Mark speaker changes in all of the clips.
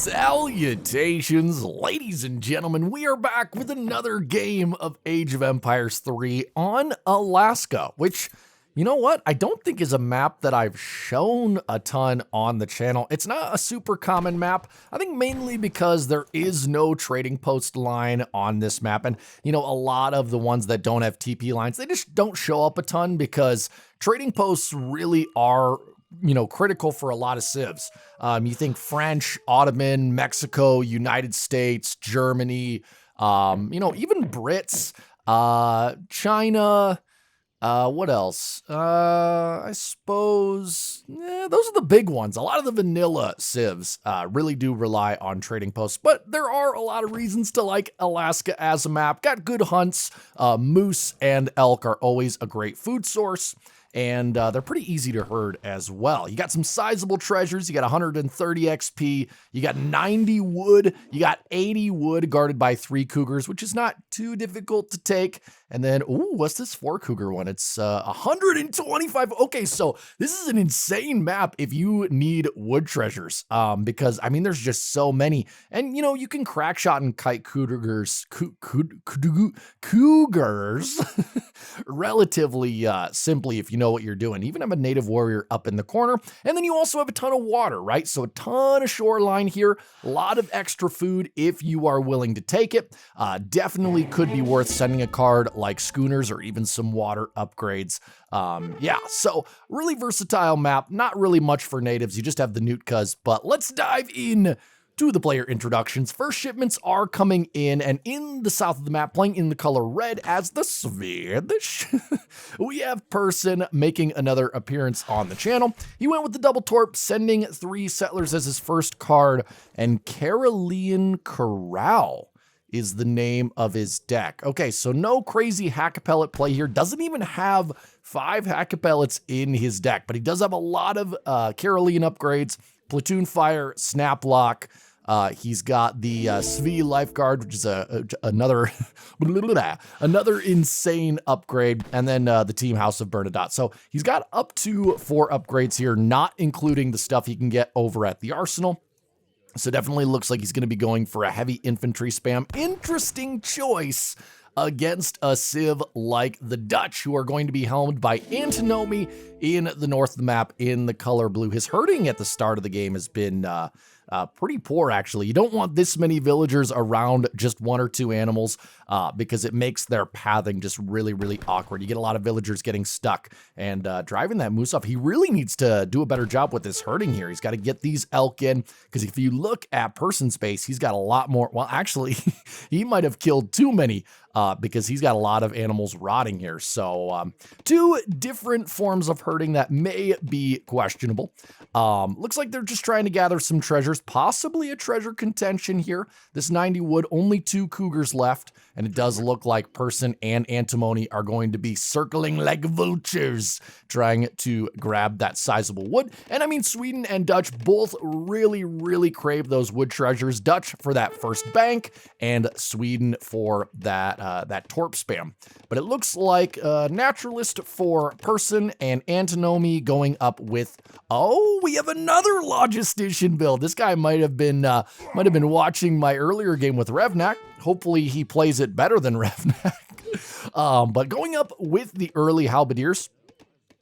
Speaker 1: Salutations, ladies and gentlemen. We are back with another game of Age of Empires 3 on Alaska, which, you know what? I don't think is a map that I've shown a ton on the channel. It's not a super common map. I think mainly because there is no trading post line on this map. And, you know, a lot of the ones that don't have TP lines, they just don't show up a ton because trading posts really are, you know, critical for a lot of civs. You think French, Ottoman, Mexico, United States, Germany, you know, even Brits, China, what else? I suppose, those are the big ones. A lot of the vanilla civs really do rely on trading posts, but there are a lot of reasons to like Alaska as a map. Got good hunts. Moose and elk are always a great food source. And they're pretty easy to herd as well. You got some sizable treasures. You got 130 XP. You got 90 wood. You got 80 wood guarded by 3 cougars, which is not too difficult to take. And then, ooh, what's this 4 cougar one? It's 125. Okay, so this is an insane map if you need wood treasures. Because, I mean, there's just so many. And, you know, you can crack shot and kite cougars relatively simply if you know what you're doing. Even have a native warrior up in the corner. And then you also have a ton of water, right? So a ton of shoreline here. A lot of extra food if you are willing to take it. Definitely could be worth sending a card like schooners or even some water upgrades. Yeah, so really versatile map. Not really much for natives. You just have the Nootkas. But let's dive in to the player introductions. First shipments are coming in, and in the south of the map, playing in the color red as the Swedish, we have Person making another appearance on the channel. He went with the double torp, sending 3 settlers as his first card, and Carolean Corral is the name of his deck. Okay, so no crazy hack-a-pellet play here. Doesn't even have 5 hack-a-pellets in his deck, but he does have a lot of Carolean upgrades, platoon fire, snap lock. He's got the Svi Lifeguard, which is another another insane upgrade, and then the Team House of Bernadotte. So he's got up to 4 upgrades here, not including the stuff he can get over at the Arsenal. So definitely looks like he's going to be going for a heavy infantry spam. Interesting choice against a civ like the Dutch, who are going to be helmed by Antinomy in the north of the map in the color blue. His herding at the start of the game has been pretty poor, actually. You don't want this many villagers around just 1 or 2 animals because it makes their pathing just really, really awkward. You get a lot of villagers getting stuck and driving that moose off. He really needs to do a better job with this herding here. He's got to get these elk in, because if you look at person space, he's got a lot more. Well, actually, he might have killed too many because he's got a lot of animals rotting here. So 2 different forms of herding that may be questionable. Looks like they're just trying to gather some treasures, possibly a treasure contention here. This 90 wood, only 2 cougars left, and it does look like Person and Antimony are going to be circling like vultures, trying to grab that sizable wood. And I mean, Sweden and Dutch both really, really crave those wood treasures. Dutch for that first bank, and Sweden for that that torp spam. But it looks like Naturalist for Person and Antinomy going up with, oh, we have another Logistician build. This guy might have been watching my earlier game with Revnak. Hopefully he plays it better than Revnak. But going up with the early Halberdiers,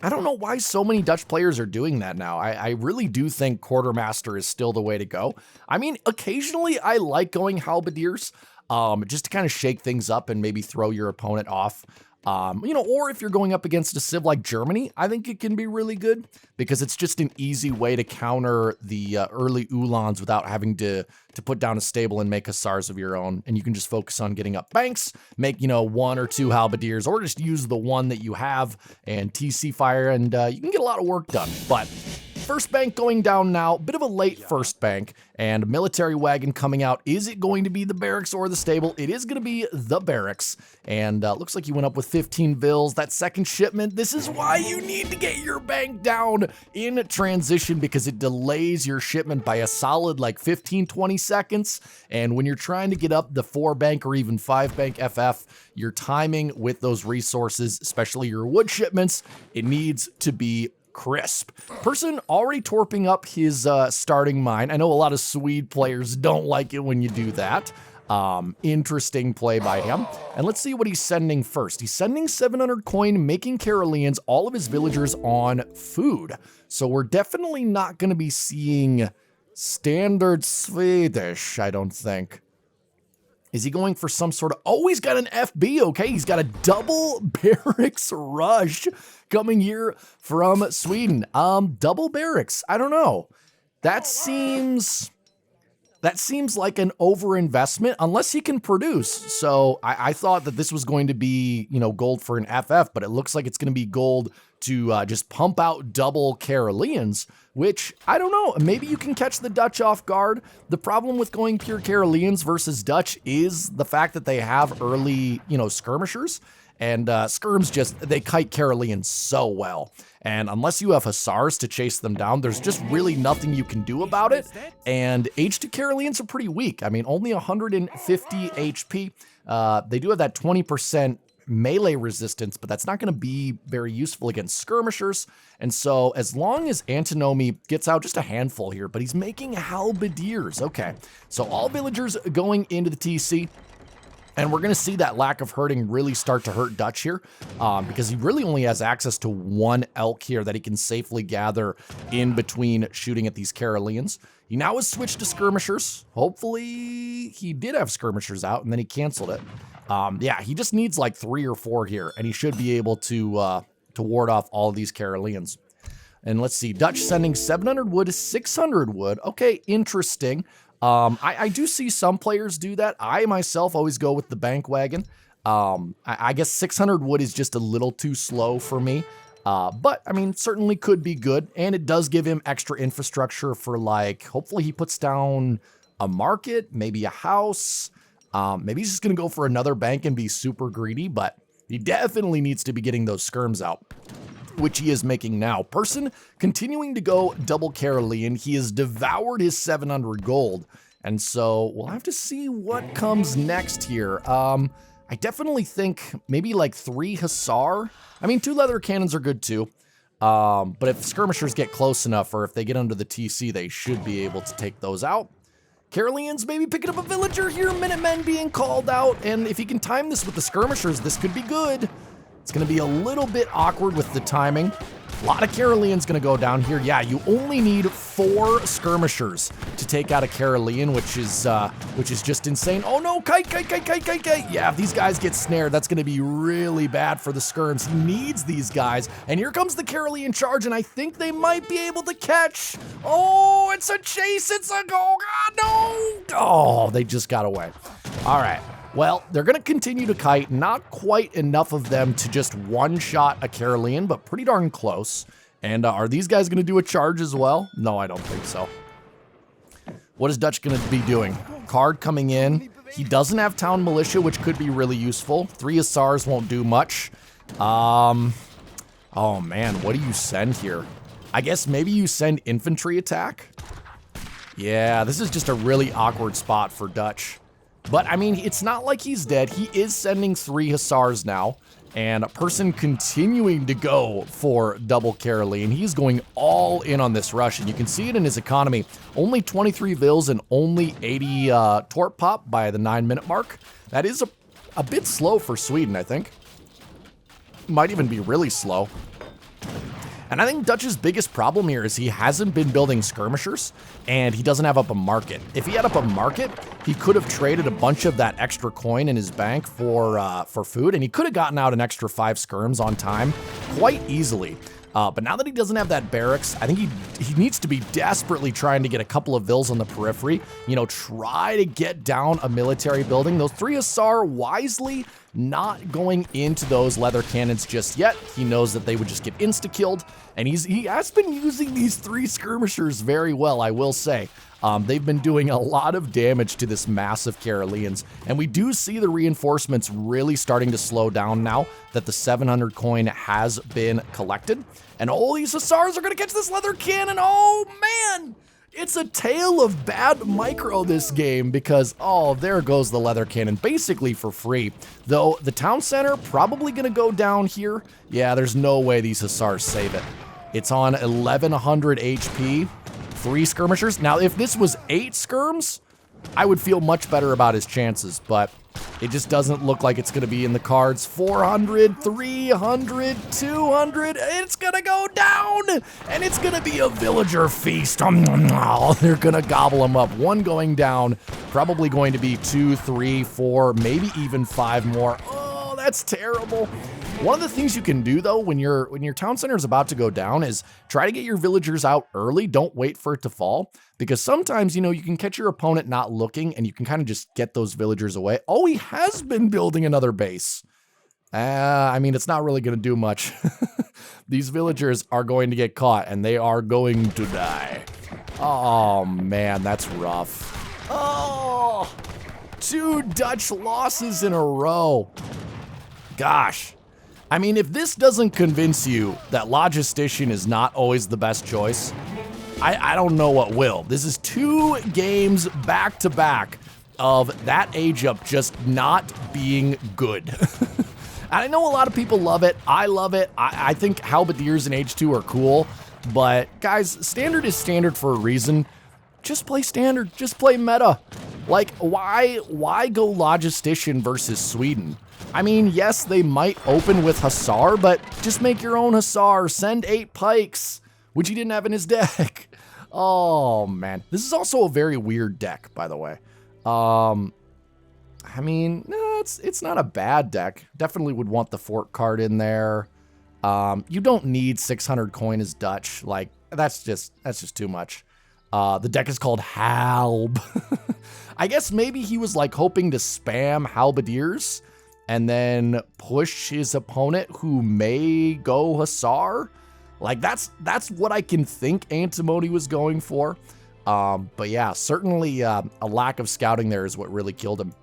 Speaker 1: I don't know why so many Dutch players are doing that now. I really do think Quartermaster is still the way to go. I mean, occasionally I like going Halberdiers, just to kind of shake things up and maybe throw your opponent off. You know, or if you're going up against a civ like Germany, I think it can be really good because it's just an easy way to counter the early Uhlans without having to put down a stable and make hussars of your own. And you can just focus on getting up banks, make, you know, 1 or 2 halberdiers, or just use the one that you have and TC fire, and you can get a lot of work done. But first bank going down now, bit of a late first bank, and military wagon coming out. Is it going to be the barracks or the stable? It is going to be the barracks, and looks like you went up with 15 vills. That second shipment, this is why you need to get your bank down in transition, because it delays your shipment by a solid like 15-20 seconds, and when you're trying to get up the 4 bank or even 5 bank FF, your timing with those resources, especially your wood shipments, it needs to be crisp. Person already torping up his starting mine. I know a lot of Swede players don't like it when you do that. Interesting play by him. And let's see what he's sending first. He's sending 700 coin, making Karelians all of his villagers on food. So we're definitely not going to be seeing standard Swedish, I don't think. Is he going for some sort of... Oh, he's got an FB. Okay, he's got a double barracks rush coming here from Sweden. Double barracks. I don't know. That seems like an overinvestment unless he can produce. So I thought that this was going to be, you know, gold for an FF, but it looks like it's going to be gold to just pump out double Karelians, which I don't know. Maybe you can catch the Dutch off guard. The problem with going pure Karelians versus Dutch is the fact that they have early, you know, skirmishers. And skirms just, they kite Karelians so well. And unless you have Hussars to chase them down, there's just really nothing you can do about it. And H2 Karelians are pretty weak. I mean, only 150 HP. They do have that 20% melee resistance, but that's not going to be very useful against skirmishers. And so as long as Antinomy gets out just a handful here, but he's making halberdiers. Okay, so all villagers going into the TC. And we're going to see that lack of herding really start to hurt Dutch here because he really only has access to one elk here that he can safely gather in between shooting at these Karelians. He now has switched to skirmishers. Hopefully he did have skirmishers out and then he canceled it. Yeah, he just needs like 3 or 4 here and he should be able to ward off all of these Karelians. And let's see, Dutch sending 700 wood, 600 wood. Okay, interesting. I do see some players do that. I myself always go with the bank wagon. I guess 600 wood is just a little too slow for me. But I mean, certainly could be good. And it does give him extra infrastructure for like, hopefully he puts down a market, maybe a house. Maybe he's just going to go for another bank and be super greedy, but he definitely needs to be getting those skirms out, which he is making now. Person continuing to go double Karelian. He has devoured his 700 gold. And so we'll have to see what comes next here. I definitely think maybe like 3 Hussar. I mean, 2 leather cannons are good too. But if skirmishers get close enough or if they get under the TC, they should be able to take those out. Karelians maybe picking up a villager here. Minutemen being called out. And if he can time this with the skirmishers, this could be good. It's going to be a little bit awkward with the timing. A lot of Karelians going to go down here. Yeah, you only need 4 skirmishers to take out a Karelian, which is just insane. Oh no, kite. Yeah, if these guys get snared, that's going to be really bad for the skirms. He needs these guys. And here comes the Karelian charge, and I think they might be able to catch. Oh, it's a chase. It's a go. God, no. Oh, they just got away. All right. Well, they're going to continue to kite, not quite enough of them to just one-shot a Karelian, but pretty darn close. And are these guys going to do a charge as well? No, I don't think so. What is Dutch going to be doing? Card coming in. He doesn't have Town Militia, which could be really useful. 3 Hussars won't do much. Oh man, what do you send here? I guess maybe you send Infantry Attack? Yeah, this is just a really awkward spot for Dutch. But, I mean, it's not like he's dead. He is sending 3 Hussars now. And a person continuing to go for double Karelian. He's going all in on this rush. And you can see it in his economy. Only 23 Vils and only 80 Torp Pop by the 9-minute mark. That is a bit slow for Sweden, I think. Might even be really slow. And I think Dutch's biggest problem here is he hasn't been building skirmishers, and he doesn't have up a market. If he had up a market, he could have traded a bunch of that extra coin in his bank for food, and he could have gotten out an extra 5 skirms on time quite easily. But now that he doesn't have that barracks, I think he needs to be desperately trying to get a couple of Vils on the periphery. You know, try to get down a military building. Those 3 Hussar wisely not going into those leather cannons just yet. He knows that they would just get insta-killed, and he has been using these 3 skirmishers very well, I will say. They've been doing a lot of damage to this massive Karelians, and we do see the reinforcements really starting to slow down now that the 700 coin has been collected. And all these Hussars are going to catch this leather cannon. Oh, man! It's a tale of bad micro this game because, oh, there goes the leather cannon, basically for free. Though, the town center probably going to go down here. Yeah, there's no way these Hussars save it. It's on 1100 HP, 3 skirmishers. Now, if this was 8 skirms, I would feel much better about his chances, but it just doesn't look like it's going to be in the cards. 400, 300, 200, it's going to go down, and it's going to be a villager feast. They're going to gobble them up. 1 going down, probably going to be 2, 3, 4, maybe even 5 more. Oh, that's terrible. One of the things you can do though when your town center is about to go down is try to get your villagers out early. Don't wait for it to fall, because sometimes, you know, you can catch your opponent not looking and you can kind of just get those villagers away. Oh, he has been building another base. I mean, it's not really going to do much. These villagers are going to get caught and they are going to die. Oh man, that's rough. Oh, 2 Dutch losses in a row. Gosh. I mean, if this doesn't convince you that Logistician is not always the best choice, I don't know what will. This is 2 games back-to-back of that age up just not being good. And I know a lot of people love it. I love it. I think Halberdiers in H2 are cool. But guys, standard is standard for a reason. Just play standard. Just play meta. Like, why go Logistician versus Sweden? I mean, yes, they might open with Hussar, but just make your own Hussar. Send 8 pikes, which he didn't have in his deck. Oh, man. This is also a very weird deck, by the way. I mean, it's not a bad deck. Definitely would want the fort card in there. You don't need 600 coin as Dutch. Like, that's just too much. The deck is called Halb. I guess maybe he was like hoping to spam Halberdiers and then push his opponent who may go Hussar. Like that's what I can think Antimony was going for. But yeah, certainly a lack of scouting there is what really killed him.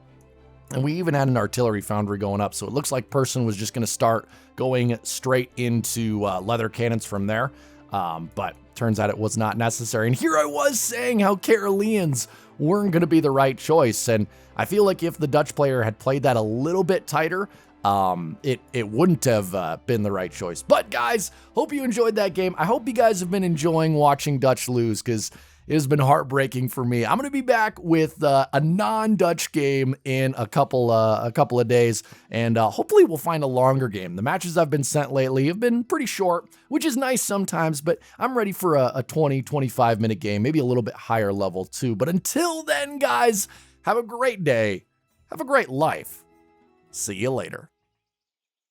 Speaker 1: And we even had an artillery foundry going up, so it looks like Person was just going to start going straight into leather cannons from there. But turns out it was not necessary. And here I was saying how Caroleans weren't going to be the right choice. And I feel like if the Dutch player had played that a little bit tighter, it wouldn't have been the right choice. But guys, hope you enjoyed that game. I hope you guys have been enjoying watching Dutch lose, because it has been heartbreaking for me. I'm going to be back with a non-Dutch game in a couple of days, and hopefully we'll find a longer game. The matches I've been sent lately have been pretty short, which is nice sometimes, but I'm ready for a 20, 25-minute game, maybe a little bit higher level too. But until then, guys, have a great day. Have a great life. See you later.